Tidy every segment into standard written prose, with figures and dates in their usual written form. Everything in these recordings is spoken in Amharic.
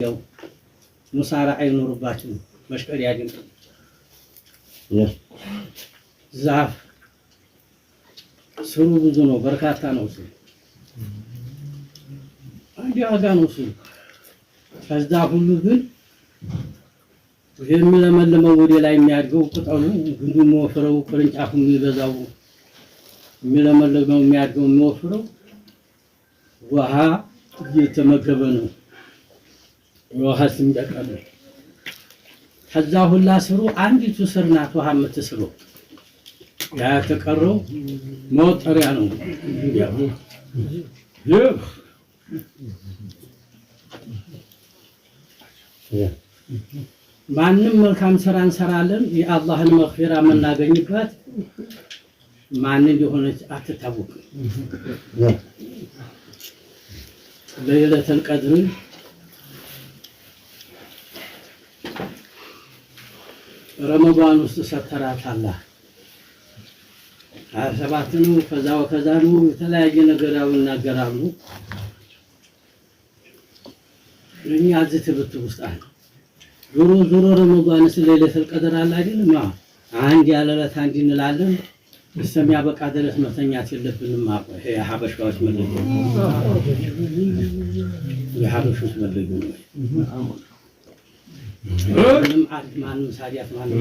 ያው ሙሳራ አይኖርባችሁ መሽቀል ያድም ዛፍ ስሩ ብዙ ነው በርካታ ነው ስሩ አንድ ያጋ ነው ስሩ ከዛ ሁሉ ግን የሚለመልመው ወደ ላይ የሚያድገው ቅጠሉ ግንዱ የሚወፍረው ቅርንጫፉ የሚበዛው የሚለመልመው የሚያድገው የሚወፍረው ውሃ እየተመገበ ነው ውሃ ሲንጠቀም ከዛ ሁላ ስሩ አንዲቱ ስር ናት ውሃ የምትስረው ያ ተቀረው መውጠሪያ ነው ማንም መልካም ስራ እንሰራለን የአላህን መግፊራ የምናገኝበት ማን እንደሆነች አትታወቅም ለይለቱል ቀድር ረመዳን ውስጥ ሰተራት አላህ 27 ነው ከዛ ነው የተለያየ ነገር ያውናገራሉ እኛ አዝትብት ውስጥ አለ ዞሮ ረመዳን ለይለቱል ቀድር አለ አይደለም አንድ ያለለት አንድ እንላለን በሰሚያ በቃ ድረስ መተኛት የለብንም ይሄ ሀበሻዎች መልኩ የሀበሾች መልኩ ምንም አድማን ሳዲያት ማለት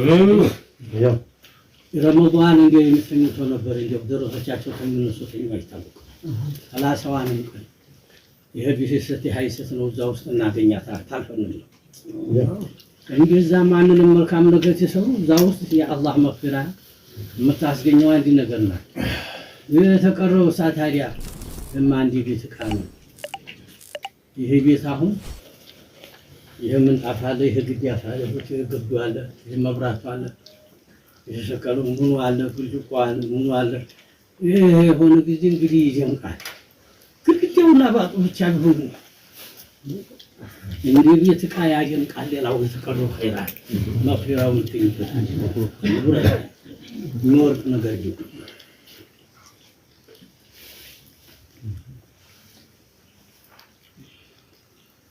ረመዳን እንደ የሚተኙት ነበር እንደ ደረሶቻቸው ተነሱት አይታወቅ 30 ቀን ይሄ ቢሰት ሃይሰት ነው እዛ ውስጥ እናገኛታ ታልፈንም እንደዛ ማንንም መልካም ነገር ሲሰሩ እዛ ውስጥ የአላህ መግፊራ የምታስገኘው አንድ ነገር ነው የተቀረው ሳታዲያ ለማንዲ ቤት ካኑ ይሄ ቤት አሁን የምን አፋለ ይሄ ያፋለ ግዱ አለ የመብራቱ አለ የሸከሉ ሙሉ አለ ግልቁ አለ ሙሉ አለ ይሄ ሆነ ጊዜ እንግዲህ ይጀምቃል ግድግዳውና ባጡ ብቻ ቢሆን እንግዲህ ቤት ቃ ያጀምቃል ሌላው የተቀረው ኸይራት መግፊራው ምትይበት ኖር ነገር ይሁን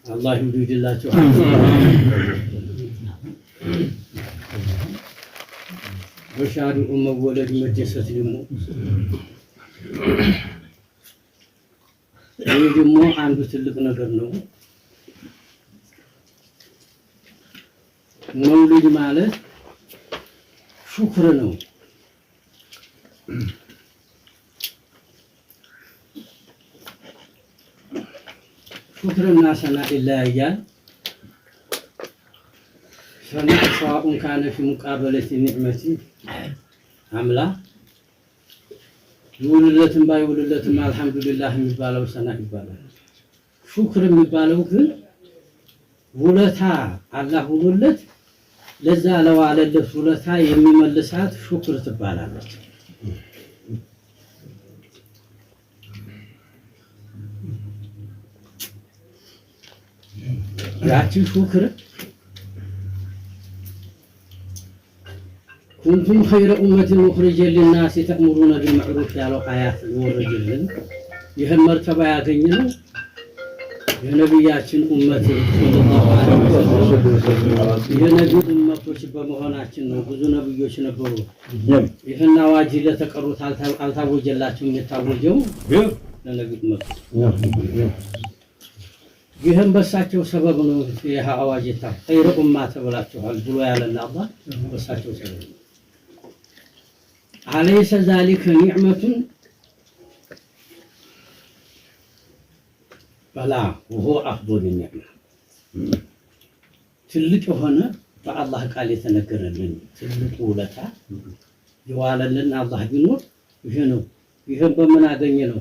አላህ ይውደድላችሁ በሻዱ መወለድ መደሰት ደግሞ ይሄ ደግሞ አንዱ ትልቅ ነገር ነው መውሊድ ማለት ሹክር ነው ሹክርና ሰና ይለያያል ሰና سواء كان في مقابلة النعمة አምላ ይውልለትም ባይውልለትም አልহামዱሊላህ የሚባለው ሰና ይባላል ሹክር የሚባለው ግን ውለታ አላህ ውሎለት ለዛ ለዋለለት ውለታ የሚመልሳት ሹክር ትባላለች ያቺ ሹክር كنتم خير أمة مخرجة للناس تأمرون بالمعروف ያለው አያት ወረደልን ይሄን መርተባ ያገኘነው የነብያችን ኡመት ሰለላሁ ዐለይሂ ወሰለም የነብዩ ኡመቶች በመሆናችን ነው ብዙ ነብዮች ነበሩ ይሄን አዋጅ ለተቀሩት አልታወጀላቸውም የታወጀው ለነብዩ ኡመት ይሄን በሳቸው ሰበብ ነው ይሄ አዋጅ خير أمة ተብላችኋል ብሎ ያለና አላህ በሳቸው ሰበብ أليس ذلك نعمة بلا وهو أفضل النعمة ትልቅ ሆነ በአላህ ቃል የተነገረልን ትልቁ ውለታ ይዋለልን አላህ ቢኖር ይሄ ነው ይሄን በምን አገኘ ነው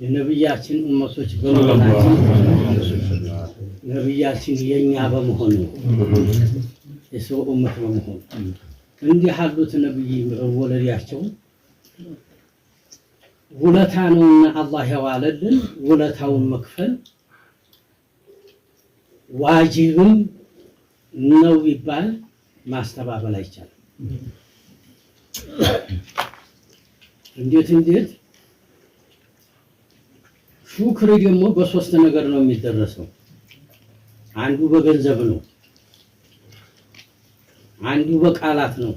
የነብያችን ኡመቶች በመሆናችን ነብያችን የኛ በመሆኑ የሰው ኡመት በመሆኑ እንዲህ ያሉት ነብይ ወለዲያቸው ውለታ ነውና አላህ ያዋለልን ውለታውን መክፈል ዋጅብም ነው ይባል ማስተባበል አይቻልም እንዴት ሹክር ደግሞ በሶስት ነገር ነው የሚደረሰው አንዱ በገንዘብ ነው፣ አንዱ በቃላት ነው፣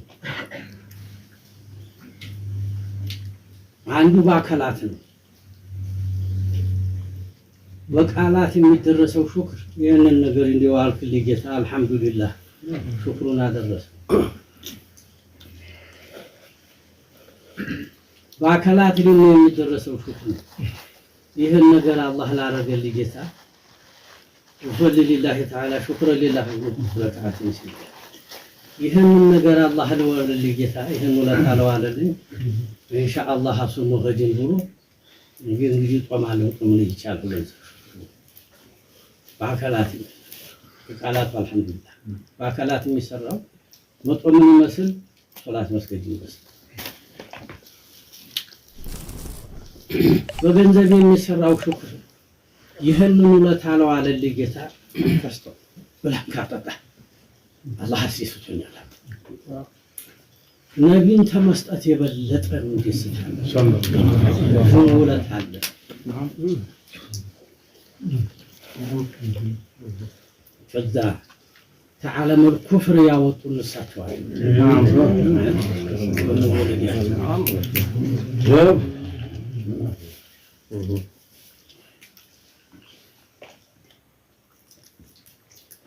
አንዱ በአካላት ነው። በቃላት የሚደረሰው ሹክር ይህንን ነገር እንዲያው አልክልኝ ጌታ አልሐምዱሊላህ ሹክሩን አደረሰ። በአካላት ደግሞ የሚደረሰው ሹክር ነው። ይህን ነገር አላህ ላደረገልኝ ጌታ ወሊላሂ ተዓላ ሹክረን ሊላህ ረካዓት ይስል ይህንን ነገር አላህ ለወልልኝ ጌታ ይህን ውለታ ለዋለልኝ ኢንሻአላህ አሱሙ ገድን ብሎ እንግዲህ ጦማለው ምን ይቻላል በአካላት በቃላት አልሐምዱሊላህ በአካላት የሚሰራው መጦምን ይመስል ሶላት መስገድ ይመስል በገንዘብ የሚሰራው ሹክር ይህንን ውለታ ለዋለልኝ ጌታ ተስቶ ብላካጣጣ አላህ አሲሱኛል ነቢን ተመስጠት የበለጠ እንዲስታል ሰለላሁ ዐለይሂ አለ ፈዛ ተዓለም الكفر ያወጡ ንሳቸዋል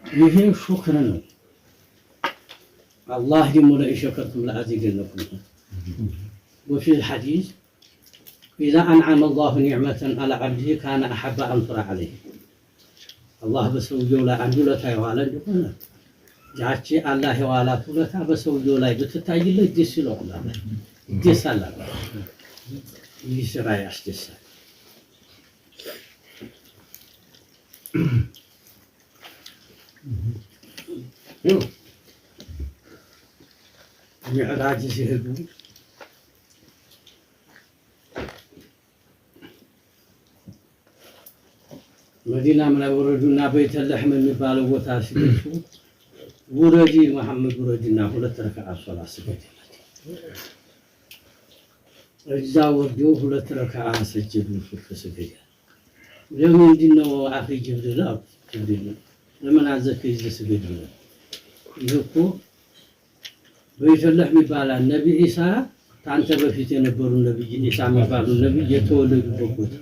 ይሄ ሹክር ነው። الله دم لئن شكرتم لأزيدنكم وفي الحديث إذا أنعم الله نعمة على عبده كان أحب أن ترى عليه الله بسوجو لا عندولا تايوالا يقولنا جاتشي الله ولا تولتا بسوجو لا بتتاجي له ديسلو الله ديسالا يسرا يستسا معراج ሲሄዱ መዲና ላይ ወረዱና በይተለህም የሚባለው ቦታ ሲደርሱ ውረጂ መሐመድ ውረጂና ሁለት ረካዓ ሶላት ሰገደላት እዛ ወርደው ሁለት ረካዓ ሰጀዱ ሰገደ ለምንድን ነው አኺ ጅብሪል ለምን አዘከይ ሰገዱ ይልኩ በይተለህ የሚባለው ነብይ ኢሳ ታንተ በፊት የነበሩ ነብይ ኢሳ የሚባሉ ነብይ የተወለዱበት ቦታ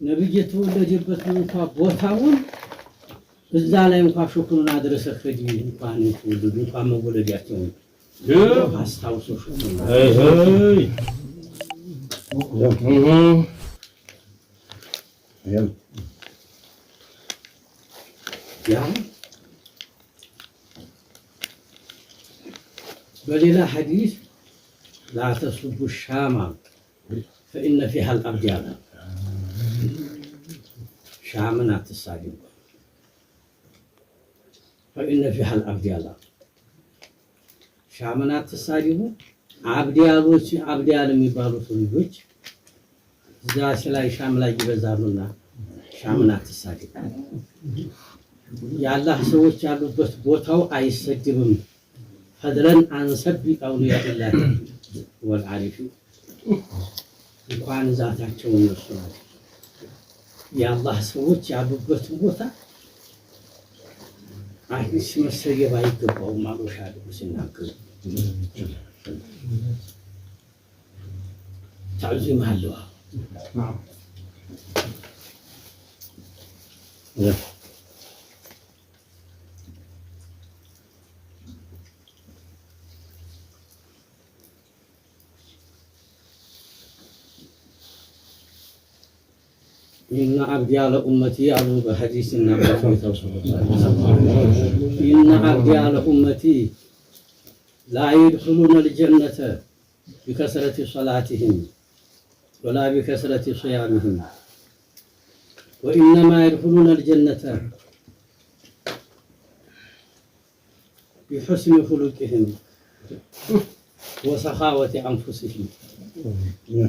ነብይ የተወለደበት እንኳን ቦታውን እዛ ላይ እንኳን ሹክሩን አድርሰህ ከጂ እንኳን የተወለዱ እንኳን መወለዳቸው አስታውሶ ሹክሩን ያ بليلة حديث لا تسبوا الشام فإن فيها الأبدال شامنا تساجد فإن فيها الأبدال شامنا تساجد أبدال የሚባሉ ሰዎች ዛስ ላይ ሻም ላይ ይበዛሉና ሻምና ተሳግድ ያላህ ሰዎች ያሉበት ቦታው አይሰድብም فضلا عن سب أولياء الله والعارفين እንኳን ዛታቸው እነሱ የአላህ ሰዎች ያሉበት ቦታ አይስ መሰየብ አይገባውም አሉሻ ሲናገሩ تعظيم አለው إن عبدي على أمتي على بحديث النبي إن عبدي على أمتي لا يدخلون الجنة بكثرة صلاتهم ولا بكثرة صيامهم وإنما يدخلون الجنة بحسن خلقهم وسخاوة أنفسهم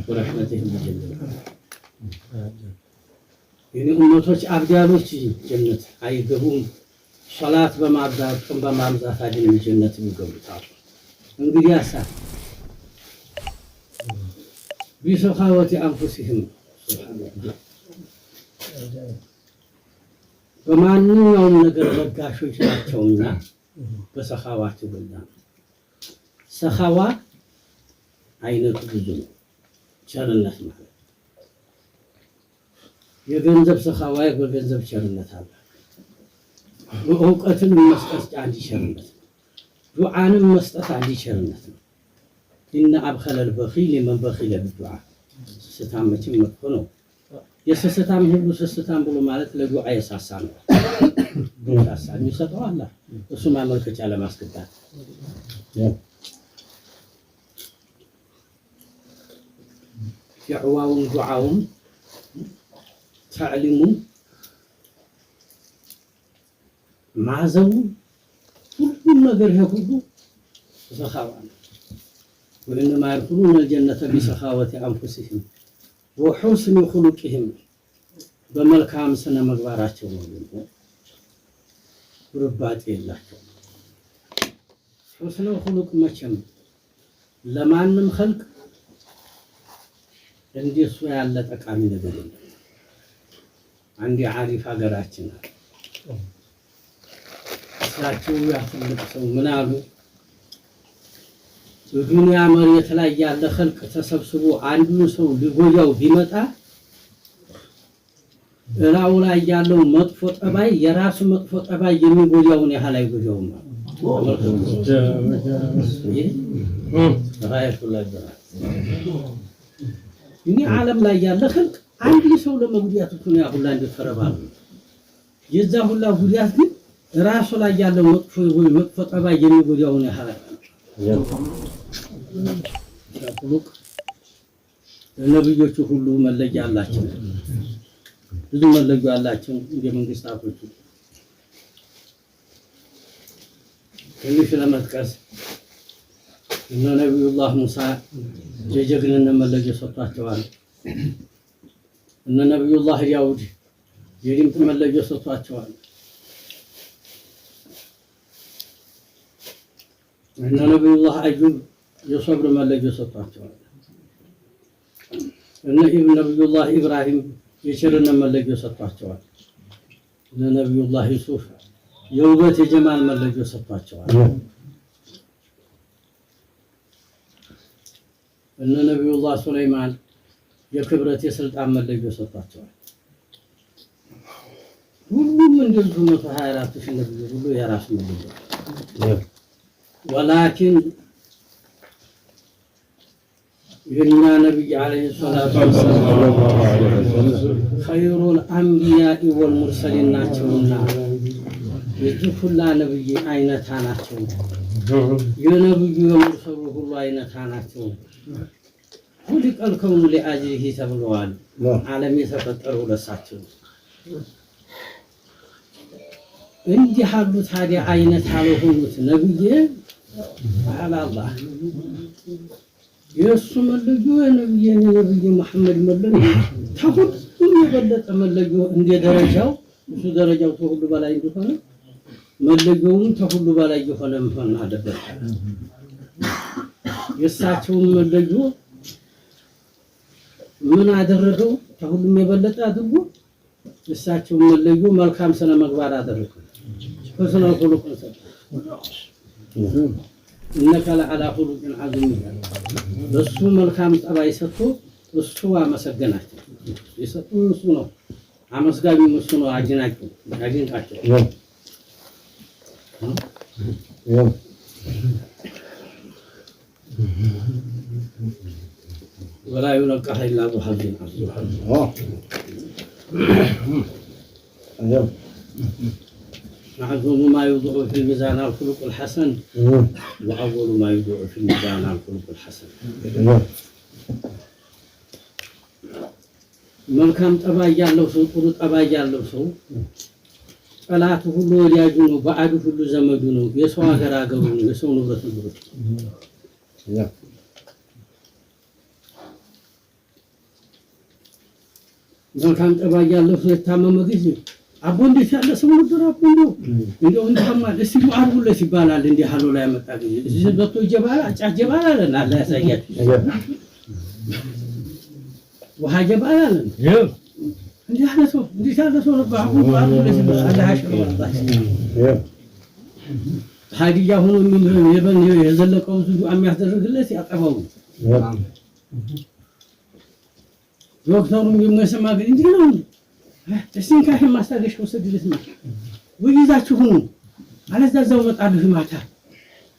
ورحمتهم بالجنة የኔ ኡመቶች አብዳሎች ጀነት አይገቡም ሶላት በማብዛት ቀን በማብዛት አይደለም ጀነት የሚገቡት እንግዲህ አሳ ቢሰኻወቲ አንፉሲህም ሱብሃንአላህ በማንኛውም ነገር ለጋሾች ናቸውና በሰኻዋቸው በዛ ሰኻዋ አይነቱ ብዙ ነው። ቸርነት ማለት የገንዘብ ሰኻዋ በገንዘብ ቸርነት አለ። በእውቀትን መስጠት አንድ ቸርነት ነው። ዱዓንም መስጠት አንድ ቸርነት ነው። ኢነ አብኸለል በኺል መን በኺለ ቢዱዓ ስስታም መቼም መጥፎ ነው። የስስታም ሁሉ ስስታም ብሎ ማለት ለዱዓ የሳሳ ነው። ዱዓሳ የሚሰጠው አላህ እሱ ማመልከቻ ለማስገባት ፊዕዋውም ዱዓውም ተዕሊሙም ማዘው ሁሉም ነገር ሁሉ ሰኻዋ ነው። ወኢነማ የድኹሉነ አልጀነተ ቢሰኻወቲ አንፉሲሂም ወሑስኒ ኹሉቂሂም በመልካም ስነ ምግባራቸው ነው። ርባጤ የላቸው። ሑስነ ኹሉቅ መቼም ለማንም ኸልቅ እንደሱ ያለ ጠቃሚ ነገር የለም። አንድ ዓሪፍ ሀገራችን እሳቸው ያፈልቅ ሰው ምን አሉ? በዱንያ መሬት ላይ ያለ ኸልቅ ተሰብስቦ አንዱን ሰው ሊጎዳው ቢመጣ እላው ላይ ያለው መጥፎ ጠባይ የራሱ መጥፎ ጠባይ የሚጎዳውን ያህል አይጎዳውም። እኔ ዓለም ላይ ያለ ኸልቅ አንድ ሰው ለመጉዳት እኮ ነው ያሁላ እንደተረባሉ የዛ ሁላ ጉዳት ግን ራሱ ላይ ያለው መጥፎ ጠባይ የሚጎዳውን ያህል ኹሉቅ ነብዮቹ ሁሉ መለያ አላቸው። ብዙ መለያ አላቸው። የመንግስታቶቹ ትንሽ ለመጥቀስ እነ ነብዩላህ ሙሳ የጀግንነት መለያ ሰጥቷቸዋል። እነ ነብዩላህ ዳውድ የድምፅ መለያ ሰጥቷቸዋል። እነ ነብዩላህ አዩብ የሶብር መለያ ሰጥቷቸዋል። እነ ነብዩላህ ኢብራሂም የቸርነት መለያ ሰጥቷቸዋል። እነ ነብዩላህ ዩሱፍ የውበት የጀማል መለያ ሰጥቷቸዋል። እነ ነብዩላህ ሱለይማን የክብረት የስልጣን መለያ ሰጥቷቸዋል። ሁሉም እንደዚሁ 124 ሺህ ነብዩ ሁሉ የራሱ መለያ ወላኪን የኛ ነብይ አለይሂ ሰላቱ ወሰላም ኸይሩል አንቢያኢ ወል ሙርሰሊን ናቸውና የዚህ ሁላ ነብይ አይነታ ናቸው። የነብዩ የሙርሰሉ ሁሉ አይነታ ናቸው። ሁሊቀል ከውኑ ሊአጅሊሂ ተብለዋል። ዓለም የተፈጠረው ለሳቸው እንዲህ ያሉ ታዲያ አይነት ያልሆኑት ነብይ አላህ የእሱ መለዮ የነብይ መሐመድ መለዮ ተሁሉም የበለጠ መለዮ እንደ ደረጃው እሱ ደረጃው ተሁሉ በላይ እንደሆነ መለዮውም ተሁሉ በላይ የሆነ መሆን አለበት። የእሳቸው መለዮ ምን አደረገው? ተሁሉም የበለጠ አድርጎ የእሳቸው መለዮ መልካም ስነ ምግባር አደረገው። ከስነ ኹሉቅ إنك لعلى خلق عظيم በሱ መልካም ጠባይ ሰጥቶ እሱ አመሰገናቸው። የሰጡን እሱ ነው። አመስጋኙ እሱ ነው። አጅናቸው አጅንቃቸው ولا يلقاها إلا ذو حظ عظيم. معظم ما يوضع في الميزان الخلق الحسن وأول ما يوضع في الميزان الخلق الحسن. መልካም ጠባይ ያለው ሰው ጥሩ ጠባይ ያለው ሰው ጠላቱ ሁሉ ወዳጁ ነው፣ ባዕዱ ሁሉ ዘመዱ ነው፣ የሰው ሀገር ሀገሩ ነው፣ የሰው ንብረት ንብረቱ ነው። መልካም ጠባይ ያለው ሰው የታመመ ጊዜ አቦ እንዴት ያለ ሰው ነበር አቦ እንደው እንደማ እስቲ ማርቡለት ይባላል። እንዴ ሀሎ ላይ መጣ ጊዜ እዚህ በቶ ጀባላ አጫጀባላ አለና አላህ ያሳያችሁ። ውሃ ጀባላ አለ እንዲህ ያለ ሰው ነበር። አሁን አላህ ያሽረው ሀዲያ ሆኖ የዘለቀው ብዙ የሚያስደርግለት ያጠባው ዶክተሩም የሚሰማ ግን እንዲህ ነው። እስቲ ካህን ማስታገሻ ወሰድልት ነው ወይዛችሁ ሁኑ አለዛ እዛው እመጣለሁ ማታ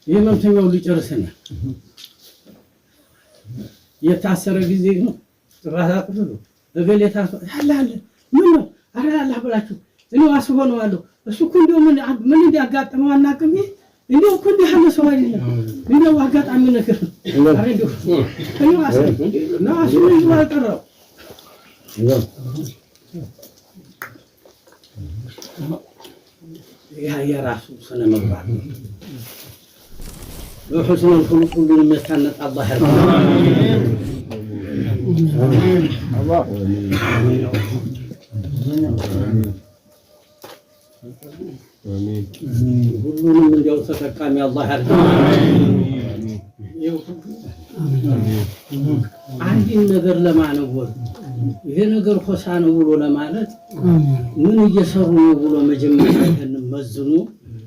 የመምተኛው ሊጨርስና የታሰረ ጊዜ ነው ተባራቁ እገሌታ አለ ምን ነው አረ አላህ ብላችሁ እኔ አስሆነዋለሁ እሱ እኮ እንደው ምን እንዲያጋጥመው አናውቅም። እንደው እኮ እንዲህ ያለ ሰው አይደለም እንደው አጋጣሚ ነገር አረ እንደው እኔ አስሆነው ነው አልቀረው يا رسول سنة مبارك وحسن الخلق كل ما كانت الله آمين كلنا من جو تكامل الله عندي النذر لما نقول إذا نقول خسان نقول لمالت من يسر نقول مجمع مزنو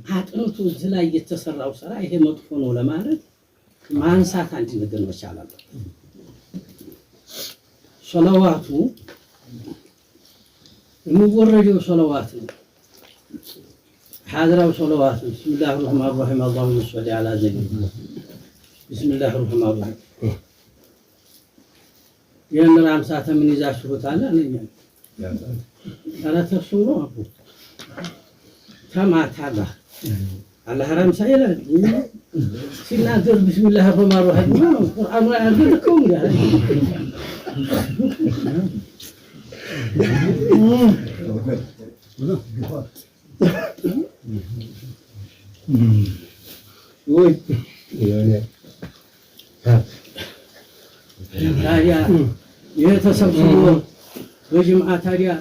هاتنوتو زلا يتسرعوا سرا ይሄ መጥፎ ነው ለማለት ማንሳት አንድ ነገር መቻል አለ። ሶላዋቱ የሚወረደው ሶላዋት ነው። حاضر صلوات بسم الله الرحمن الرحيم اللهم صل على سيدنا بسم الله الرحمن الرحيم የምራም ሰዓት ምን ይዛችሁታል አለኝ አረ ተፍሱሩ አቡ ተማታላ አላህ ራም ሳይለ ሲናገር بسم الله الرحمن الرحيم ቁርአኑ ያልከው ያለ ወይ ያኔ ታዲያ የተሰብስቦ በጅምዓ ታዲያ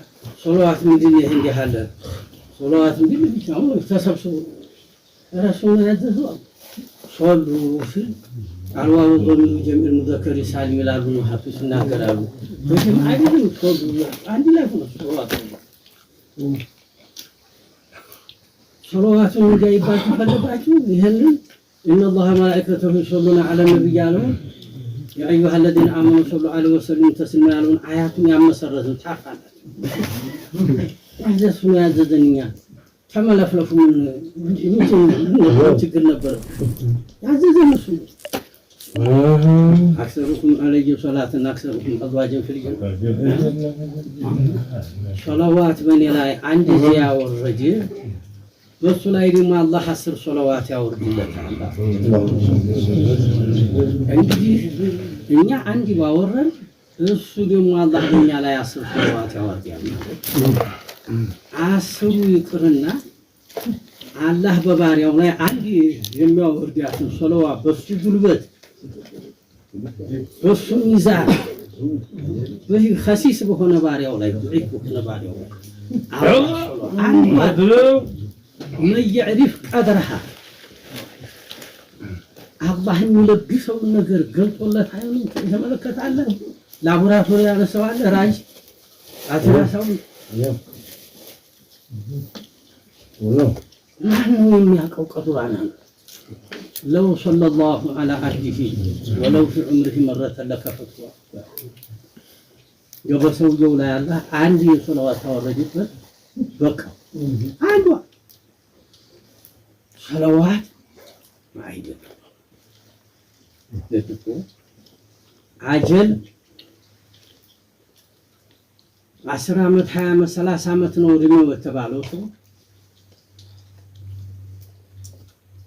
ሶላዋት ምንድን ነው እንዲህ አለ ሶላዋት ምንድን ነው ተሰብስቦ ረሱል ያዘዘው ሶሉ ሲል አልዋው ضمن جميع المذكر سالم ይላሉ ሐፊዝ እናገራሉ በጅምዓ አይደለም ሶሉ አንድ ላይ ነው ሶላዋት እንዲያይባችሁ ፈለጋችሁ ይሄንን ان الله ملائكته يصلون على النبي عليه يا أيها الذين آمنوا صلوا عليه وسلموا تسليما يالون آياتهم يمسرزوا تعفان هذا سنة الدنيا كما لفلفوا من تقر نبر هذا المسلم أكثركم عليه صلاة أكثركم أزواجا في الجنة صلوات من الله عند زيا والرجل በሱ ላይ ደግሞ አላህ 10 ሶላዋት ያወርድለታል። እንግዲህ እኛ አንድ ባወረን እሱ ደግሞ አላህ በእኛ ላይ 10 ሶላዋት ያወርዳል። 10 ይቅርና አላህ በባሪያው ላይ አንድ የሚያወርዳትን ሶላዋት በሱ ጉልበት በሱ ሚዛን በዚህ ኸሲስ በሆነ ባሪያው ላይ ضعيف በሆነ ባሪያው ላይ አንዱ من يعرف قدرها الله የሚለብሰው ነገር ገልጦለት አይሆንም ተመለከታለ ላቦራቶሪ ያነሳው አለ ራጅ አትራሳው ማነው የሚያውቀው ቀዱራና لو صلى الله على عبده ولو في عمره مرة لكفته يبسو جولا الله عندي صلوات ورجت بقى عنده صلوات ما عيدت عجل 10 ዓመት 20 ዓመት 30 ዓመት ነው እድሜው የተባለው ሰው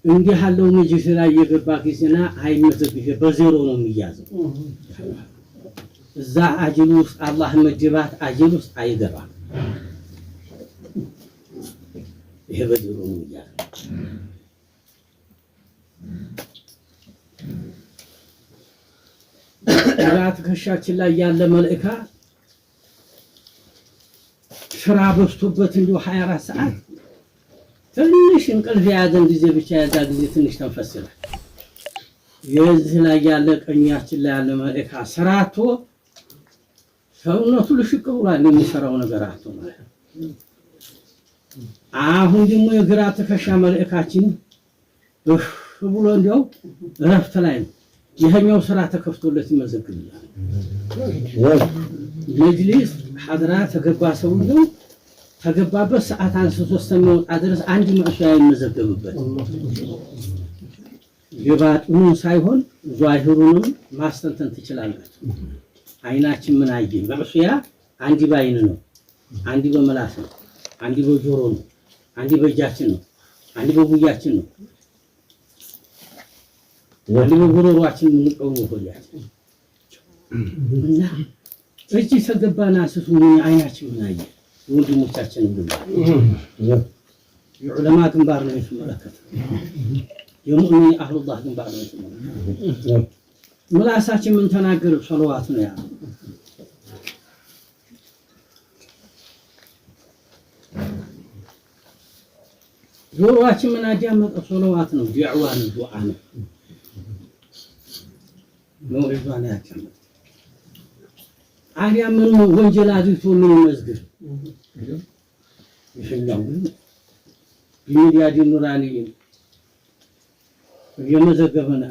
እንዲህ ያለው መጅሊስ ላይ የገባ ጊዜና አይመዘግህ በዜሮ ነው የሚያዘው እዛ አጅል ውስጥ አላህ መጅባት አጅል ውስጥ አይገባም ይሄ በዜሮ ነው የሚያዘው ራት ከሻችን ላይ ያለ መልእካ ስራ በስቶበት እንዲሁ 24 ሰዓት ትንሽ እንቅልፍ ያዘን ጊዜ ብቻ ያዛ ጊዜ ትንሽ ተንፈስለ የዚህ ላይ ያለ ቀኛችን ላይ ያለ መልእካ ስራቶ ሰውነቱ ልሽቅ ብሏል የሚሰራው ነገር አቶ ማለት አሁን ደግሞ የግራ ትከሻ መልእካችን ብሎ እንዲያው እረፍት ላይ ነው። ይሄኛው ስራ ተከፍቶለት ይመዘግብላል። መጅሊስ ሐድራ ተገባ ሰውየው ተገባበት ሰዓት አንስቶ እስከሚወጣ ድረስ አንድ ማዕሻ ይመዘገብበት የባጡን ሳይሆን ዟሂሩንም ማስተንተን ትችላላችሁ። አይናችን ምን አየ? ማዕሻ አንዲ ባይን ነው፣ አንዲ በመላስ ነው፣ አንዲ በጆሮ ነው፣ አንዲ በእጃችን ነው፣ አንዲ በጉያችን ነው፣ አንዲ በጉሮሯችን ነው ቆያችን እና እጅ ተገባና አንስቶ አይናችን ምን አየ? ወንድሞቻችን ግንባር የዑለማ ግንባር ነው የሚመለከተው። የሙእሚን አህሉላህ ግንባር ነው የሚመለከተው። ምላሳችን ምን ተናገረው? ሰለዋት ነው ያ ጆሮአችን ምን አዳመጠው? ሰለዋት ነው፣ ዱዓ ነው፣ ዱዓ ነው። ነው ያዳመጠው። አዲያ ምን ወንጀል አድርጎ ምን ይመዝግብ? ይሄኛው ሚዲያ ዲኑራኒ የመዘገበና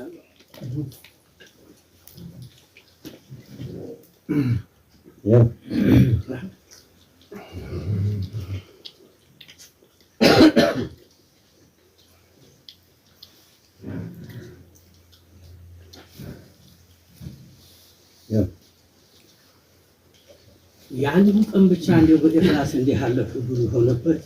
የአንዱ ቀን ብቻ እንደው በኢኽላስ እንዲህ ያለ ፍዱር ሆነበት